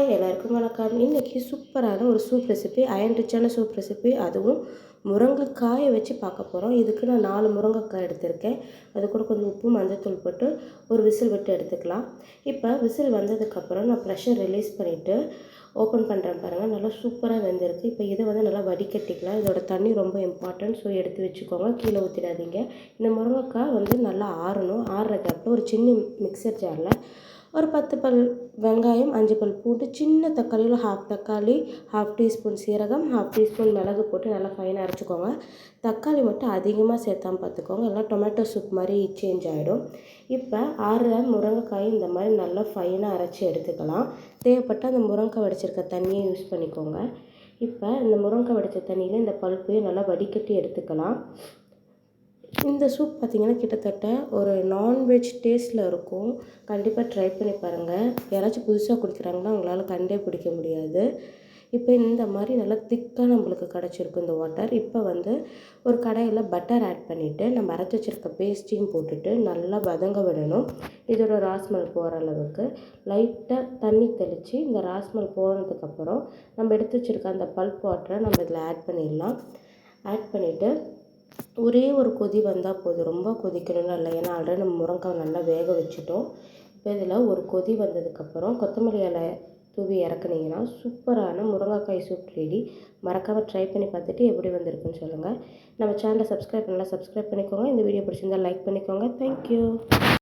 Hi எல்லாருக்கும் வணக்கம். இன்றைக்கி சூப்பரான ஒரு சூப் ரெசிபி, அயன் ரிச்சான சூப் ரெசிபி, அதுவும் முருங்கைக்காயை வச்சு பார்க்க போகிறோம். இதுக்கு நான் 4 முருங்கைக்காய் எடுத்திருக்கேன். அது கூட கொஞ்சம் உப்பு மஞ்சத்தூள் போட்டு ஒரு விசில் விட்டு எடுத்துக்கலாம். இப்போ விசில் வந்ததுக்கப்புறம் நான் ப்ரெஷர் ரிலீஸ் பண்ணிவிட்டு ஓப்பன் பண்ணுறேன் பாருங்கள். நல்லா சூப்பராக வெந்திருக்கு. இப்போ இதை நல்லா வடிகட்டிக்கலாம். இதோட தண்ணி ரொம்ப இம்பார்ட்டன்ட், ஸோ எடுத்து வச்சுக்கோங்க, கீழே ஊற்றிடாதீங்க. இந்த முருங்கைக்காய் நல்லா ஆறணும். ஆறுறதுக்கப்புறம் ஒரு சின்ன மிக்சர் ஜாரில் ஒரு 10 பல் வெங்காயம், 5 பல் பூண்டு, சின்ன தக்காளியில் ஹாஃப் தக்காளி, ஹாஃப் டீஸ்பூன் சீரகம், ஹாஃப் டீஸ்பூன் மிளகு போட்டு நல்லா ஃபைனாக அரைச்சிக்கோங்க. தக்காளி மட்டும் அதிகமாக சேர்த்தாமல் பார்த்துக்கோங்க, எல்லாம் டொமேட்டோ சூப் மாதிரி சேஞ்ச் ஆகிடும். இப்போ முருங்கைக்காய் இந்த மாதிரி நல்லா ஃபைனாக அரைச்சி எடுத்துக்கலாம். தேவைப்பட்டால் அந்த முருங்கைக்காய் வடிச்சிருக்க தண்ணியை யூஸ் பண்ணிக்கோங்க. இப்போ இந்த முருங்கைக்காய் வடித்த தண்ணியில் இந்த பல்ப்பையும் நல்லா வடிகட்டி எடுத்துக்கலாம். இந்த சூப் பார்த்திங்கன்னா கிட்டத்தட்ட ஒரு நான்வெஜ் டேஸ்ட்டில் இருக்கும். கண்டிப்பாக ட்ரை பண்ணி பாருங்கள். யாராச்சும் புதுசாக குடிக்கிறாங்கன்னா அவங்களால கண்டே பிடிக்க முடியாது. இப்போ இந்த மாதிரி நல்லா திக்காக நம்மளுக்கு கிடச்சிருக்கும் இந்த வாட்டர். இப்போ ஒரு கடாயில் பட்டர் ஆட் பண்ணிவிட்டு நம்ம அரைச்சி வச்சுருக்க பேஸ்ட்டையும் போட்டுட்டு நல்லா வதங்க விடணும். இதோட ராஸ்மல் போகிற அளவுக்கு லைட்டாக தண்ணி தெளித்து இந்த ராஸ்மல் போனதுக்கப்புறம் நம்ம எடுத்து வச்சுருக்க அந்த பல்ப் வாட்டரை நம்ம இதில் ஆட் பண்ணிடலாம். ஆட் பண்ணிவிட்டு ஒரே ஒரு கொதி வந்தால் போதும், ரொம்ப கொதிக்கணும்னு இல்லை. ஏன்னா ஆல்ரெடி நம்ம முருங்கைக்காய் நல்லா வேக வச்சுட்டோம். இப்போ இதில் ஒரு கொதி வந்ததுக்கப்புறம் கொத்தமல்லி இலை தூவி இறக்குனீங்கன்னா சூப்பரான முருங்கைக்காய் சூப் ரெடி. மறக்காமல் ட்ரை பண்ணி பார்த்துட்டு எப்படி வந்திருக்குன்னு சொல்லுங்கள். நம்ம சேனலை சப்ஸ்கிரைப் பண்ணிக்கோங்க. இந்த வீடியோ பிடிச்சிருந்தால் லைக் பண்ணிக்கோங்க. தேங்க்யூ.